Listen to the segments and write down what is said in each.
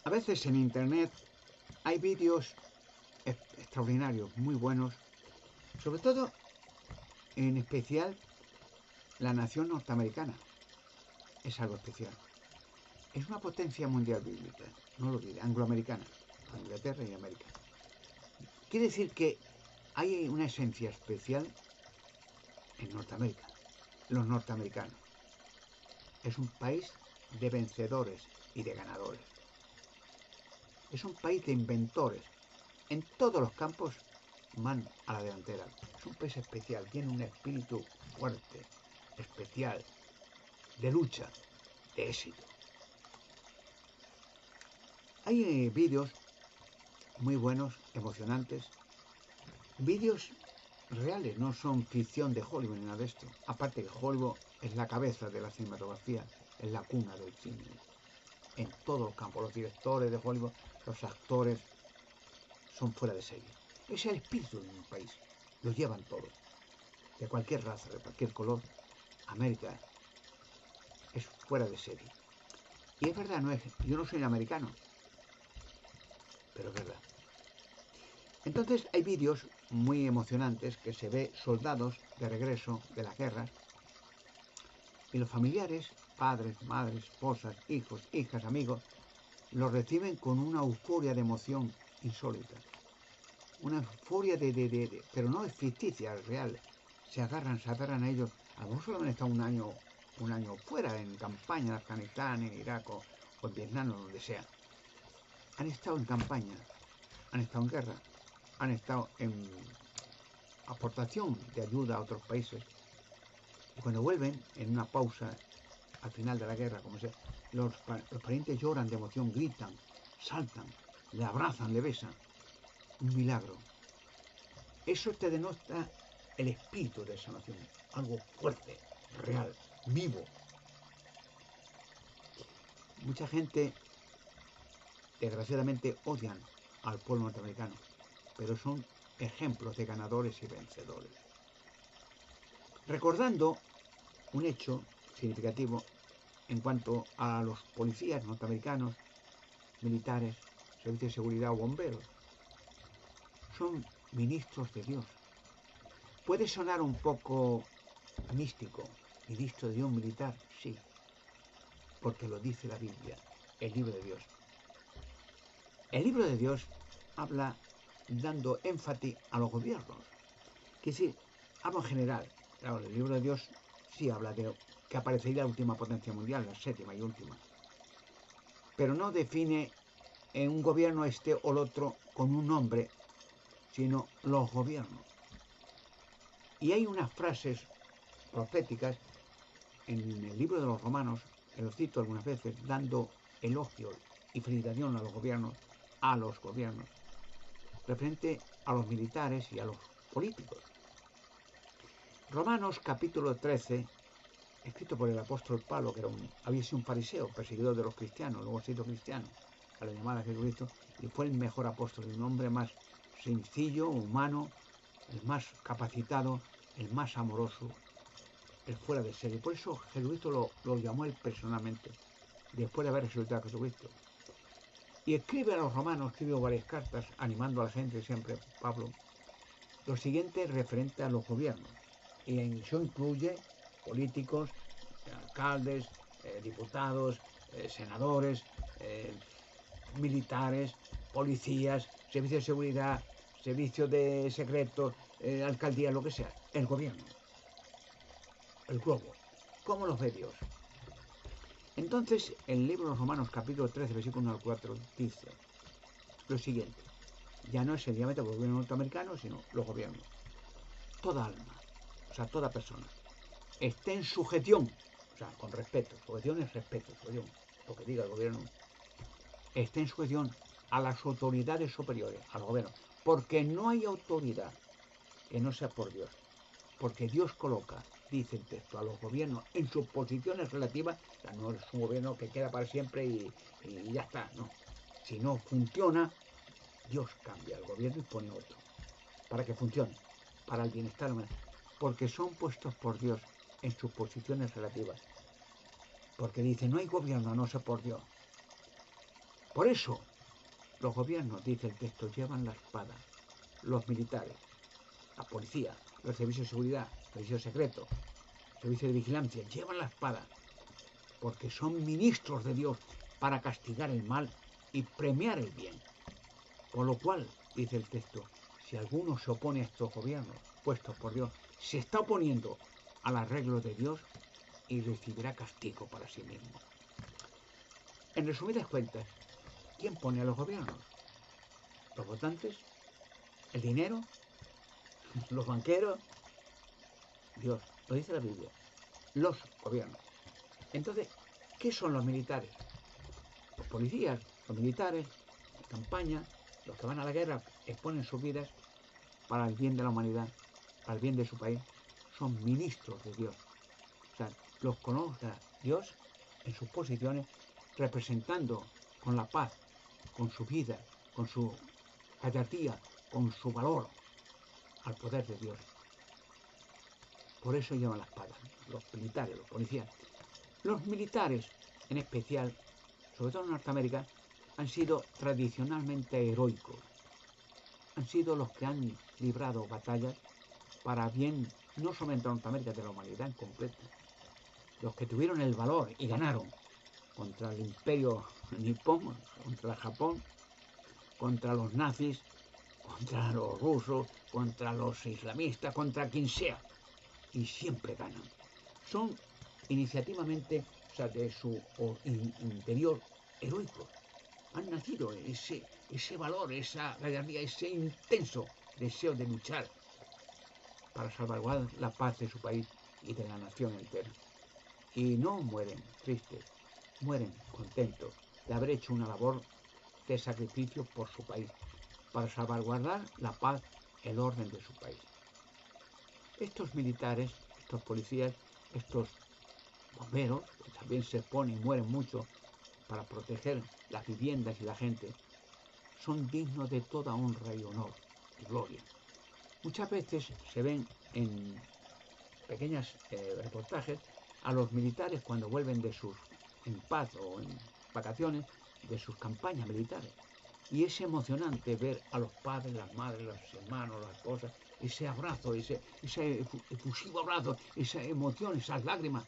A veces en internet hay vídeos extraordinarios, muy buenos, sobre todo, en especial, la nación norteamericana. Es algo especial. Es una potencia mundial bíblica, no lo olvide, angloamericana, Inglaterra y América. Quiere decir que hay una esencia especial en Norteamérica, los norteamericanos. Es un país de vencedores y de ganadores. Es un país de inventores. En todos los campos van a la delantera. Es un país especial, tiene un espíritu fuerte, especial, de lucha, de éxito. Hay vídeos muy buenos, emocionantes, vídeos reales, no son ficción de Hollywood ni nada de esto. Aparte que Hollywood es la cabeza de la cinematografía, es la cuna del cine. En todos los campos, los directores de Hollywood, los actores, son fuera de serie. Es el espíritu de un país, lo llevan todo. De cualquier raza, de cualquier color, América es fuera de serie. Y es verdad, yo no soy americano, pero es verdad. Entonces hay vídeos muy emocionantes que se ve soldados de regreso de las guerras y los familiares, padres, madres, esposas, hijos, hijas, amigos, los reciben con una euforia de emoción insólita. Una euforia pero no es ficticia, es real. Se agarran a ellos. A lo mejor solo han estado un año fuera, en campaña, en Afganistán, en Irak o en Vietnam o donde sea. Han estado en campaña, han estado en guerra, han estado en aportación de ayuda a otros países. Y cuando vuelven, en una pausa, al final de la guerra, como sea, los parientes lloran de emoción, gritan, saltan, le abrazan, le besan. Un milagro. Eso te denota el espíritu de esa nación, algo fuerte, real, vivo. Mucha gente, desgraciadamente, odian al pueblo norteamericano, pero son ejemplos de ganadores y vencedores. Recordando un hecho significativo en cuanto a los policías norteamericanos, militares, servicios de seguridad o bomberos. Son ministros de Dios. Puede sonar un poco místico, ministro de Dios militar, sí, porque lo dice la Biblia, el libro de Dios. El libro de Dios habla dando énfasis a los gobiernos. Que sí, hablo en general. Claro, el libro de Dios sí habla de que aparecería la última potencia mundial, la séptima y última. Pero no define en un gobierno este o el otro con un nombre, sino los gobiernos. Y hay unas frases proféticas en el libro de los Romanos, que lo cito algunas veces, dando elogio y felicitación a los gobiernos, referente a los militares y a los políticos. Romanos capítulo 13, escrito por el apóstol Pablo, que había sido un fariseo, perseguidor de los cristianos, luego ha sido cristiano, a la llamada de Jesucristo, y fue el mejor apóstol, un hombre más sencillo, humano, el más capacitado, el más amoroso, el fuera de serie. Por eso Jesucristo lo llamó él personalmente, después de haber resucitado a Jesucristo. Y escribe a los romanos, escribe varias cartas, animando a la gente siempre, Pablo, lo siguiente referente a los gobiernos. Y eso incluye políticos, alcaldes, diputados, senadores, militares, policías, servicios de seguridad, servicios de secretos, alcaldía, lo que sea, el gobierno, el globo. ¿Cómo los ve Dios? Entonces, el libro de los Romanos, capítulo 13, versículo 1 al 4, dice lo siguiente. Ya no es sencillamente el gobierno norteamericano, sino los gobiernos. Toda alma, o sea, toda persona, esté en sujeción, o sea, con respeto. Sujeción es respeto, sujeción, lo que diga el gobierno. Esté en sujeción a las autoridades superiores, a los gobiernos. Porque no hay autoridad que no sea por Dios. Porque Dios coloca, dice el texto, a los gobiernos en sus posiciones relativas. O sea, no es un gobierno que queda para siempre y ya está, no. Si no funciona, Dios cambia el gobierno y pone otro, para que funcione, para el bienestar humano, porque son puestos por Dios en sus posiciones relativas. Porque dice, no hay gobierno a no ser por Dios. Por eso los gobiernos, dice el texto, llevan la espada. Los militares, la policía, los servicios de seguridad, servicios secretos, servicios de vigilancia, llevan la espada porque son ministros de Dios para castigar el mal y premiar el bien. Por lo cual, dice el texto, si alguno se opone a estos gobiernos puestos por Dios, se está oponiendo al arreglo de Dios y recibirá castigo para sí mismo. En resumidas cuentas, ¿quién pone a los gobiernos? ¿Los votantes? ¿El dinero? ¿Los banqueros? Dios, lo dice la Biblia. Los gobiernos. Entonces, ¿qué son los militares? Los policías, los militares, en campaña, los que van a la guerra, exponen sus vidas para el bien de la humanidad, para el bien de su país. Son ministros de Dios. O sea, los conozca Dios en sus posiciones, representando con la paz, con su vida, con su gallardía, con su valor, al poder de Dios. Por eso llevan la espada, los militares, los policías. Los militares, en especial, sobre todo en Norteamérica, han sido tradicionalmente heroicos. Han sido los que han librado batallas para bien, no solamente de Norteamérica, de la humanidad en completo. Los que tuvieron el valor y ganaron contra el imperio nipón, contra Japón, contra los nazis, contra los rusos, contra los islamistas, contra quien sea. Y siempre ganan. Son iniciativamente, o sea, de su interior heroicos. Han nacido ese valor, esa gallardía, ese intenso deseo de luchar para salvaguardar la paz de su país y de la nación entera. Y no mueren tristes, mueren contentos de haber hecho una labor de sacrificio por su país, para salvaguardar la paz, el orden de su país. Estos militares, estos policías, estos bomberos, que también se exponen y mueren mucho para proteger las viviendas y la gente, son dignos de toda honra y honor y gloria. Muchas veces se ven en pequeños reportajes a los militares cuando vuelven en paz o en vacaciones, de sus campañas militares. Y es emocionante ver a los padres, las madres, los hermanos, las esposas, ese abrazo, ese efusivo abrazo, esa emoción, esas lágrimas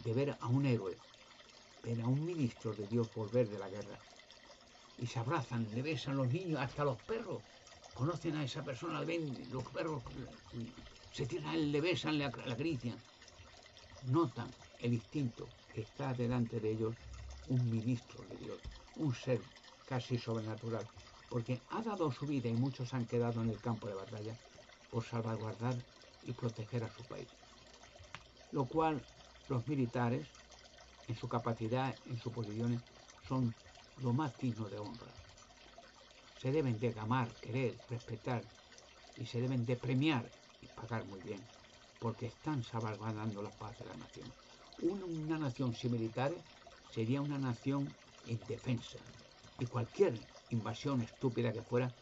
de ver a un héroe, ver a un ministro de Dios volver de la guerra. Y se abrazan, le besan los niños, hasta los perros. Conocen a esa persona, ven, los perros se tiran a él, le besan, le acarician. Notan el instinto que está delante de ellos un ministro de Dios, un ser casi sobrenatural, porque ha dado su vida y muchos han quedado en el campo de batalla por salvaguardar y proteger a su país. Lo cual los militares, en su capacidad, en sus posiciones, son lo más digno de honra. Se deben de amar, querer, respetar y se deben de premiar y pagar muy bien, porque están salvaguardando la paz de la nación. Una nación sin militares sería una nación indefensa y cualquier invasión estúpida que fuera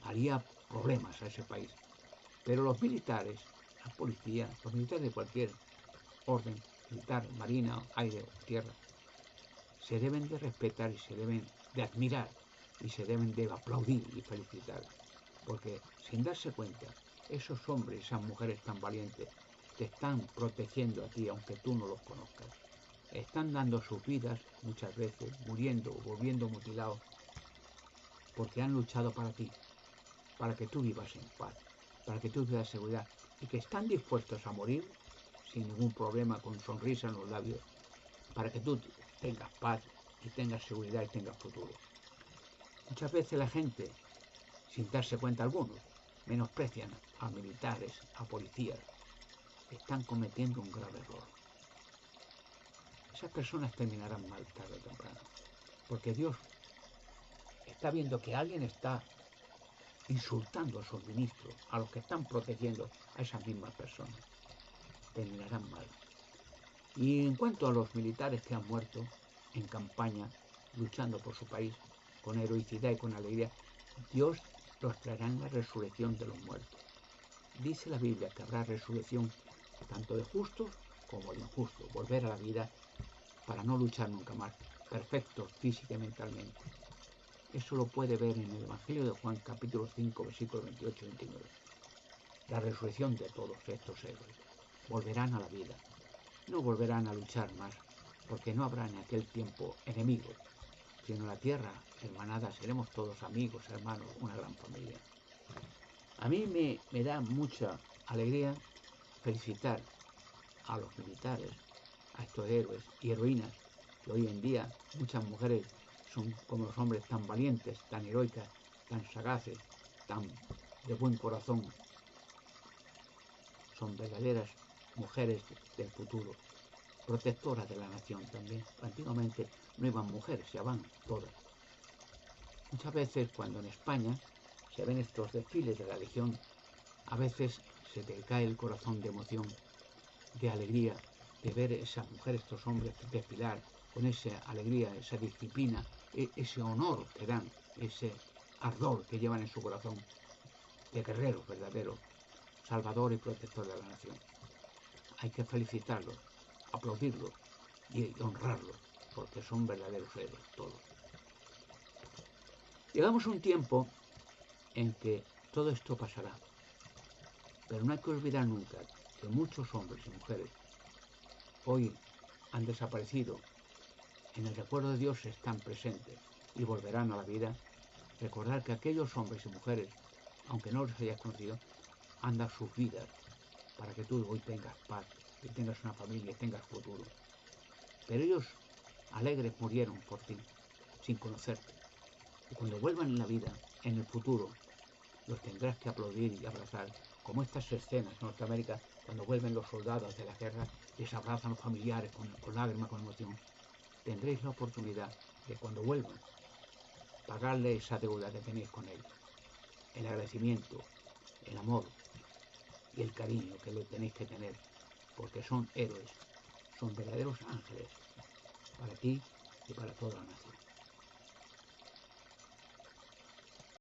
haría problemas a ese país. Pero los militares, la policía, los militares de cualquier orden, militar, marina, aire o tierra, se deben de respetar y se deben de admirar y se deben de aplaudir y felicitar, porque sin darse cuenta, esos hombres, esas mujeres tan valientes, te están protegiendo a ti aunque tú no los conozcas. Están dando sus vidas muchas veces, muriendo o volviendo mutilados, porque han luchado para ti, para que tú vivas en paz, para que tú vivas en seguridad, y que están dispuestos a morir sin ningún problema, con sonrisa en los labios, para que tú tengas paz y tengas seguridad y tengas futuro. Muchas veces la gente, sin darse cuenta algunos, menosprecian a militares, a policías. Están cometiendo un grave error. Esas personas terminarán mal tarde o temprano, porque Dios está viendo que alguien está insultando a sus ministros, a los que están protegiendo a esas mismas personas. Terminarán mal. Y en cuanto a los militares que han muerto en campaña, luchando por su país, con heroicidad y con alegría, Dios los traerá en la resurrección de los muertos. Dice la Biblia que habrá resurrección tanto de justos como de injustos, volver a la vida para no luchar nunca más, perfectos física y mentalmente. Eso lo puede ver en el Evangelio de Juan, capítulo 5, versículos 28 y 29. La resurrección de todos estos héroes. Volverán a la vida. No volverán a luchar más, porque no habrá en aquel tiempo enemigos, sino en la tierra, hermanada, seremos todos amigos, hermanos, una gran familia. A mí me da mucha alegría felicitar a los militares, a estos héroes y heroínas, que hoy en día muchas mujeres son como los hombres tan valientes, tan heroicas, tan sagaces, tan de buen corazón. Son verdaderas mujeres del futuro, protectoras de la nación también. Antiguamente no iban mujeres, ya van todas. Muchas veces cuando en España se ven estos desfiles de la Legión, a veces se te cae el corazón de emoción, de alegría, de ver esas mujeres, estos hombres desfilar con esa alegría, esa disciplina, ese honor que dan, ese ardor que llevan en su corazón, de guerreros verdaderos, salvador y protector de la nación. Hay que felicitarlos, aplaudirlos y honrarlos, porque son verdaderos héroes todos. Llegamos a un tiempo en que todo esto pasará, pero no hay que olvidar nunca que muchos hombres y mujeres hoy han desaparecido, en el recuerdo de Dios están presentes y volverán a la vida. Recordar que aquellos hombres y mujeres, aunque no los hayas conocido, han dado sus vidas para que tú hoy tengas paz y tengas una familia y tengas futuro. Pero ellos alegres murieron por ti, sin conocerte. Y cuando vuelvan en la vida, en el futuro, los tendrás que aplaudir y abrazar, como estas escenas en Norteamérica, cuando vuelven los soldados de la guerra, les abrazan los familiares con lágrimas, con emoción. Tendréis la oportunidad de cuando vuelvan, pagarle esa deuda que tenéis con ellos. El agradecimiento, el amor y el cariño que le tenéis que tener, porque son héroes, son verdaderos ángeles para ti y para toda la nación.